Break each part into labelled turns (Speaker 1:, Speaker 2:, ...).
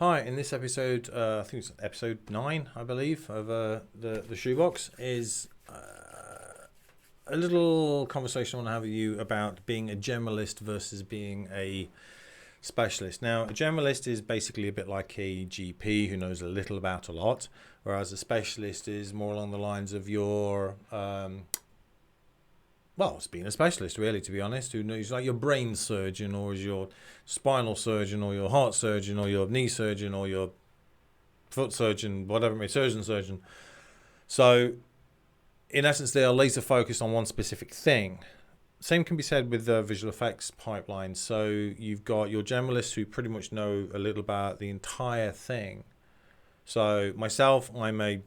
Speaker 1: Hi, in this episode, I think it's episode 9, I believe, of the Shoebox, is a little conversation I want to have with you about being a generalist versus being a specialist. Now, a generalist is basically a bit like a GP who knows a little about a lot, whereas a specialist is more along the lines of your well, it's being a specialist, really, to be honest, who knows, like your brain surgeon or is your spinal surgeon or your heart surgeon or your knee surgeon or your foot surgeon, whatever it may be, surgeon. So, in essence, they are laser focused on one specific thing. Same can be said with the visual effects pipeline. So, you've got your generalists who pretty much know a little about the entire thing. So, myself, I'm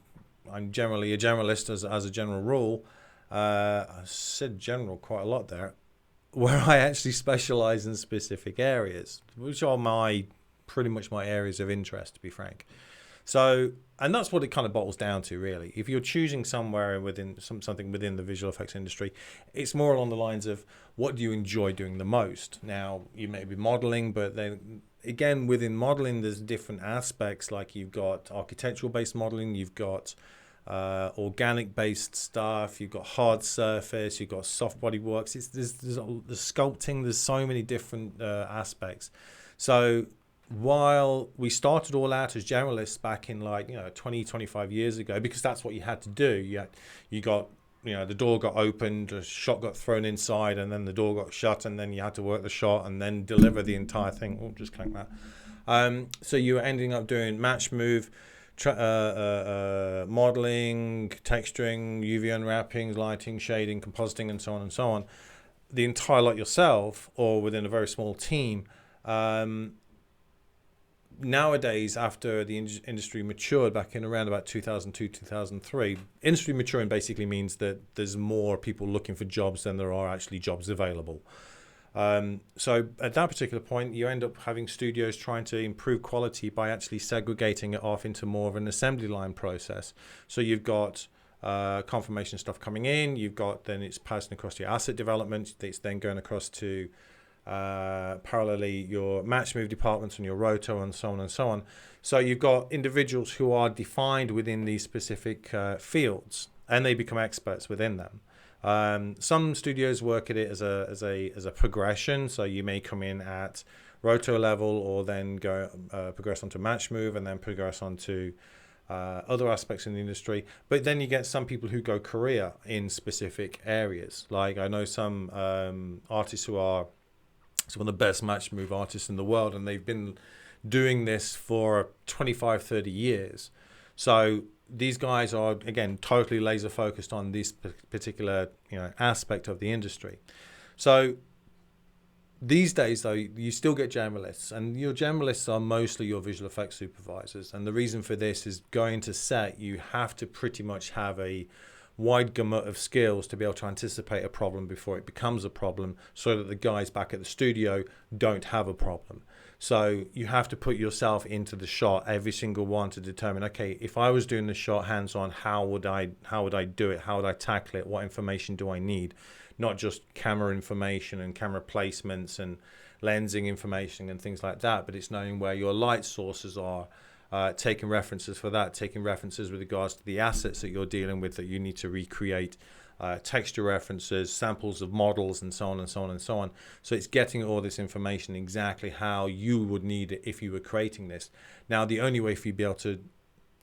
Speaker 1: generally a generalist as a general rule. I said general quite a lot there, where I actually specialize in specific areas, which are pretty much my areas of interest, to be frank. So, and that's what it kind of bottles down to, really. If you're choosing somewhere within something within the visual effects industry, it's more along the lines of what do you enjoy doing the most. Now, you may be modeling, but then again, within modeling, there's different aspects. Like you've got architectural based modeling, you've got organic based stuff, you've got hard surface, you've got soft body works, there's the sculpting, there's so many different aspects. So while we started all out as generalists back in 20-25 years ago, because that's what you had to do, you got the door got opened, a shot got thrown inside, and then the door got shut, and then you had to work the shot and then deliver the entire thing. Oh, just clank that. So you were ending up doing match move, modeling, texturing, UV unwrapping, lighting, shading, compositing, and so on and so on. The entire lot yourself, or within a very small team. Nowadays, after the industry matured back in around about 2002, 2003, industry maturing basically means that there's more people looking for jobs than there are actually jobs available. So at that particular point, you end up having studios trying to improve quality by actually segregating it off into more of an assembly line process. So you've got confirmation stuff coming in, then it's passing across to your asset development, it's then going across to parallelly your match move departments and your roto and so on and so on. So you've got individuals who are defined within these specific fields, and they become experts within them. Some studios work at it as a progression. So you may come in at roto level, or then go progress onto match move, and then progress onto other aspects in the industry. But then you get some people who go career in specific areas. Like I know some artists who are some of the best match move artists in the world, and they've been doing this for 25, 30 years. So these guys are, again, totally laser focused on this particular aspect of the industry. So these days, though, you still get generalists, and your generalists are mostly your visual effects supervisors. And the reason for this is going to set, you have to pretty much have a wide gamut of skills to be able to anticipate a problem before it becomes a problem, so that the guys back at the studio don't have a problem. So you have to put yourself into the shot, every single one, to determine, okay, if I was doing the shot hands-on, how would I do it? How would I tackle it? What information do I need? Not just camera information and camera placements and lensing information and things like that, but it's knowing where your light sources are, taking references for that, taking references with regards to the assets that you're dealing with that you need to recreate, texture references, samples of models, and so on and so on and so on. So it's getting all this information exactly how you would need it if you were creating this. Now, the only way for you to be able to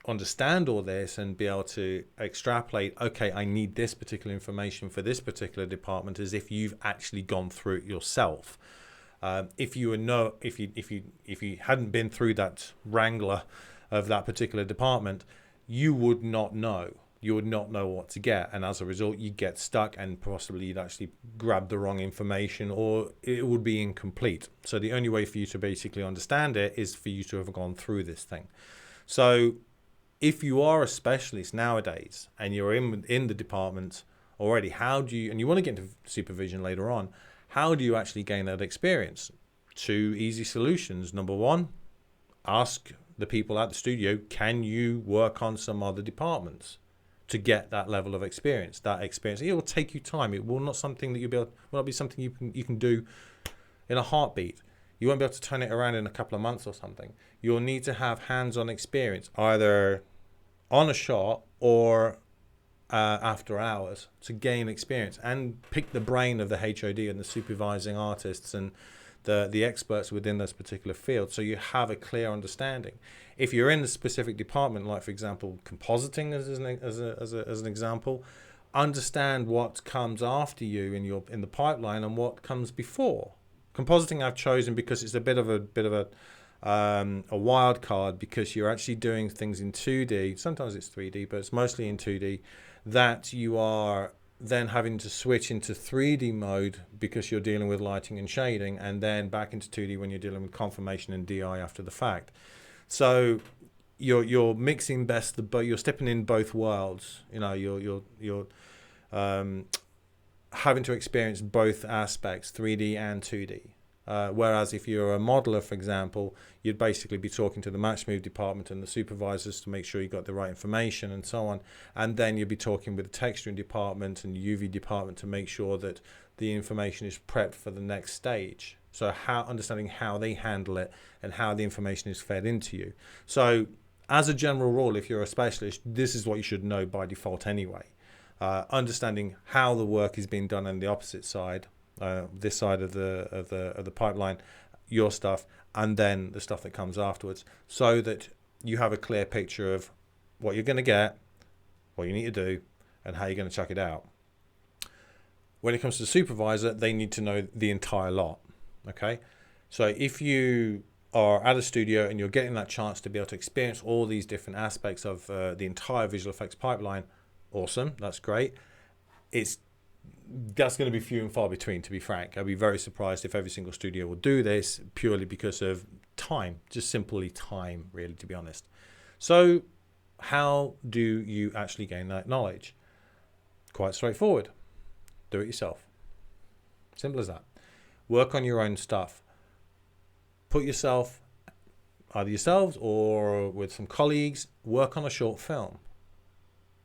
Speaker 1: understand all this and be able to extrapolate, okay, I need this particular information for this particular department, is if you've actually gone through it yourself. If you hadn't been through that wrangler of that particular department, you would not know. You would not know what to get, and as a result, you get stuck, and possibly you'd actually grab the wrong information, or it would be incomplete. So the only way for you to basically understand it is for you to have gone through this thing. So if you are a specialist nowadays and you're in the department already, and you want to get into supervision later on, how do you actually gain that experience? 2 easy solutions. Number 1, ask the people at the studio, can you work on some other departments to get that level of experience? That experience, it will take you time. It will not be something you can do in a heartbeat. You won't be able to turn it around in a couple of months or something. You'll need to have hands-on experience, either on a shot or after hours, to gain experience and pick the brain of the HOD and the supervising artists and the experts within those particular fields, so you have a clear understanding. If you're in a specific department, like for example compositing as an example, understand what comes after you in the pipeline and what comes before. Compositing I've chosen because it's a bit of a wild card, because you're actually doing things in 2D. Sometimes it's 3D, but it's mostly in 2D, that you are then having to switch into 3D mode because you're dealing with lighting and shading, and then back into 2D when you're dealing with conformation and DI after the fact. So you're mixing you're stepping in both worlds. You know, you're having to experience both aspects, 3D and 2D. Whereas if you're a modeler, for example, you'd basically be talking to the match move department and the supervisors to make sure you got the right information and so on. And then you'd be talking with the texturing department and UV department to make sure that the information is prepped for the next stage. So understanding how they handle it and how the information is fed into you. So as a general rule, if you're a specialist, this is what you should know by default anyway. Understanding how the work is being done on the opposite side, this side of the pipeline, your stuff, and then the stuff that comes afterwards, so that you have a clear picture of what you're going to get, what you need to do, and how you're going to chuck it out. When it comes to the supervisor, they need to know the entire lot. Okay, so if you are at a studio and you're getting that chance to be able to experience all these different aspects of the entire visual effects pipeline, awesome, that's great. That's going to be few and far between, to be frank. I'd be very surprised if every single studio will do this, purely because of time, just simply time, really, to be honest. So how do you actually gain that knowledge? Quite straightforward. Do it yourself. Simple as that. Work on your own stuff. Put yourself, either yourselves or with some colleagues, work on a short film.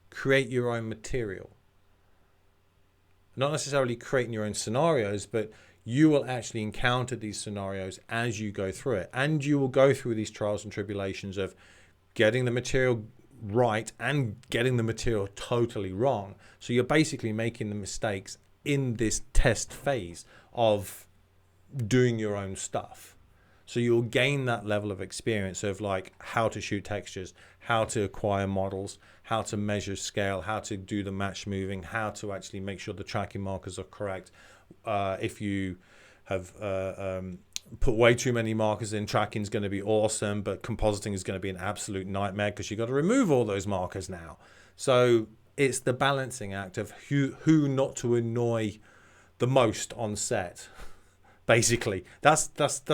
Speaker 1: Create your own material. Not necessarily creating your own scenarios, but you will actually encounter these scenarios as you go through it. And you will go through these trials and tribulations of getting the material right and getting the material totally wrong. So you're basically making the mistakes in this test phase of doing your own stuff. So you'll gain that level of experience of like how to shoot textures, how to acquire models, how to measure scale, how to do the match moving, how to actually make sure the tracking markers are correct. If you have put way too many markers in, tracking is going to be awesome, but compositing is going to be an absolute nightmare because you've got to remove all those markers now. So it's the balancing act of who not to annoy the most on set. Basically, that's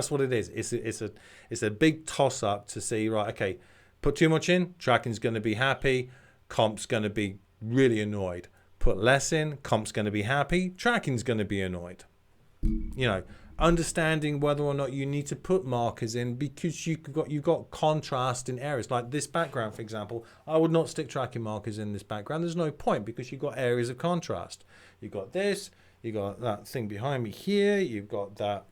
Speaker 1: what it is. It's a big toss up to see, right, okay, put too much in, tracking's going to be happy, comp's going to be really annoyed. Put less in, comp's going to be happy, tracking's going to be annoyed. You know, understanding whether or not you need to put markers in because you've got contrast in areas. Like this background, for example, I would not stick tracking markers in this background. There's no point because you've got areas of contrast. You've got this. You got that thing behind me here. You've got that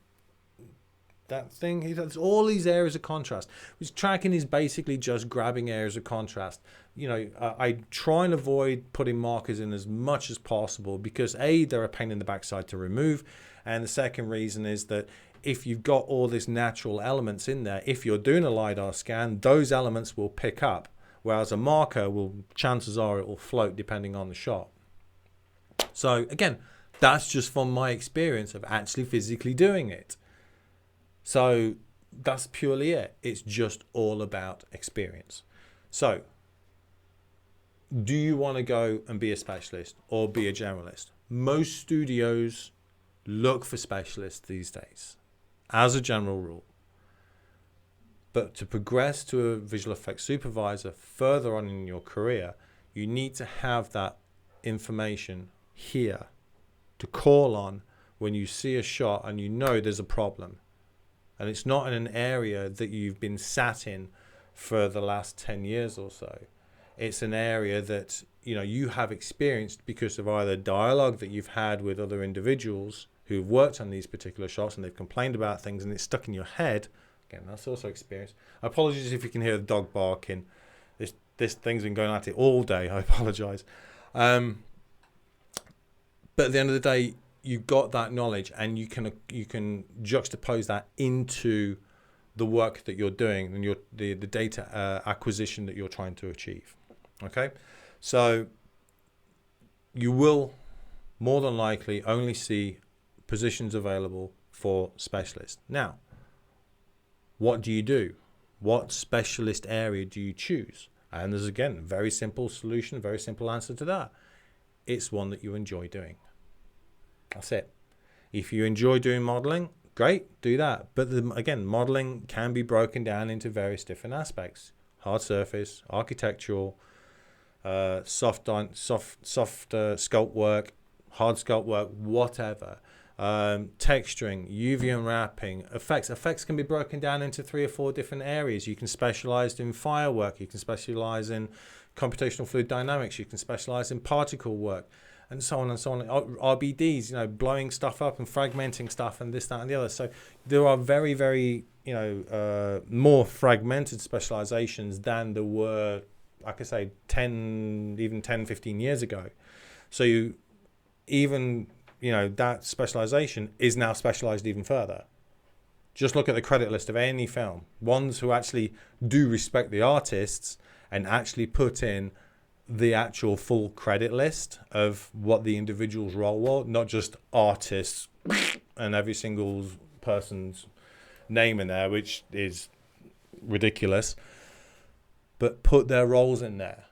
Speaker 1: thing. There's all these areas of contrast. Which tracking is basically just grabbing areas of contrast. You know, I try and avoid putting markers in as much as possible because A, they're a pain in the backside to remove, and the second reason is that if you've got all these natural elements in there, if you're doing a LiDAR scan, those elements will pick up, whereas a marker chances are it will float depending on the shot. So again, that's just from my experience of actually physically doing it. So that's purely it. It's just all about experience. So do you want to go and be a specialist or be a generalist? Most studios look for specialists these days, as a general rule. But to progress to a visual effects supervisor further on in your career, you need to have that information here to call on when you see a shot and you know there's a problem. And it's not in an area that you've been sat in for the last 10 years or so. It's an area that you have experienced because of either dialogue that you've had with other individuals who've worked on these particular shots and they've complained about things and it's stuck in your head. Again, that's also experience. Apologies if you can hear the dog barking. This thing's been going at it all day. I apologize. But at the end of the day, you've got that knowledge, and you can juxtapose that into the work that you're doing and the data acquisition that you're trying to achieve. Okay, so you will more than likely only see positions available for specialists. Now, what do you do? What specialist area do you choose? And there's, again, a very simple solution, very simple answer to that. It's one that you enjoy doing. That's it. If you enjoy doing modeling, great, do that. But again, modeling can be broken down into various different aspects: hard surface, architectural, soft sculpt work, hard sculpt work, whatever. Texturing, UV unwrapping, effects. Effects can be broken down into 3 or 4 different areas. You can specialize in firework, you can specialize in computational fluid dynamics, you can specialize in particle work, and so on and so on. RBDs, blowing stuff up and fragmenting stuff and this, that, and the other. So there are very, very, more fragmented specializations than there were, like I say, 10, 15 years ago. So that specialization is now specialized even further. Just look at the credit list of any film. Ones who actually do respect the artists and actually put in the actual full credit list of what the individual's role was, not just artists and every single person's name in there, which is ridiculous, but put their roles in there.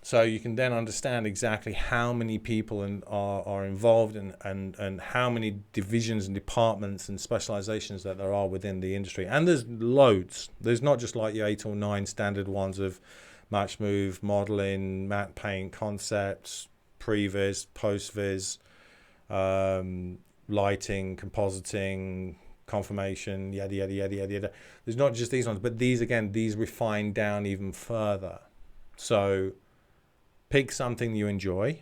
Speaker 1: So you can then understand exactly how many people are involved and how many divisions and departments and specializations that there are within the industry. And there's loads. There's not just like your 8 or 9 standard ones of match move, modeling, matte paint, concepts, pre-vis, post-vis, lighting, compositing, confirmation, yada, yada, yada, yada, yada. There's not just these ones, but these refine down even further. So pick something you enjoy,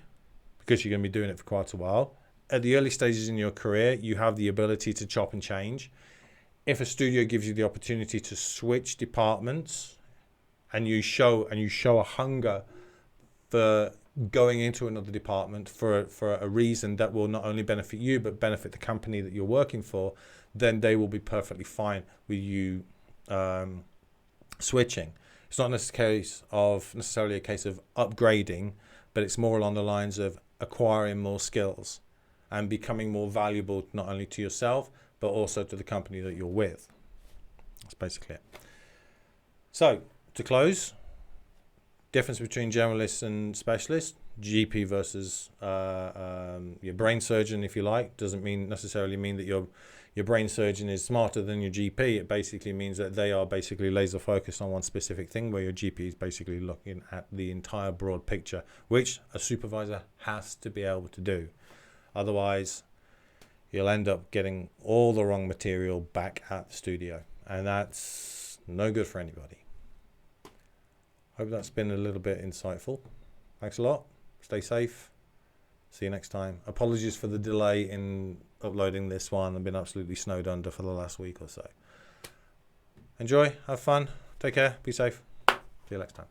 Speaker 1: because you're going to be doing it for quite a while. At the early stages in your career, you have the ability to chop and change. If a studio gives you the opportunity to switch departments, and you show a hunger for going into another department for a reason that will not only benefit you but benefit the company that you're working for, then they will be perfectly fine with you switching. It's not necessarily a case of upgrading, but it's more along the lines of acquiring more skills and becoming more valuable not only to yourself but also to the company that you're with. That's basically it. So to close, difference between generalists and specialists: GP versus your brain surgeon, if you like. Doesn't necessarily mean that your brain surgeon is smarter than your GP. It basically means that they are basically laser focused on one specific thing, where your GP is basically looking at the entire broad picture, which a supervisor has to be able to do. Otherwise, you'll end up getting all the wrong material back at the studio, and that's no good for anybody. Hope that's been a little bit insightful. Thanks a lot. Stay safe. See you next time. Apologies for the delay in uploading this one. I've been absolutely snowed under for the last week or so. Enjoy. Have fun. Take care. Be safe. See you next time.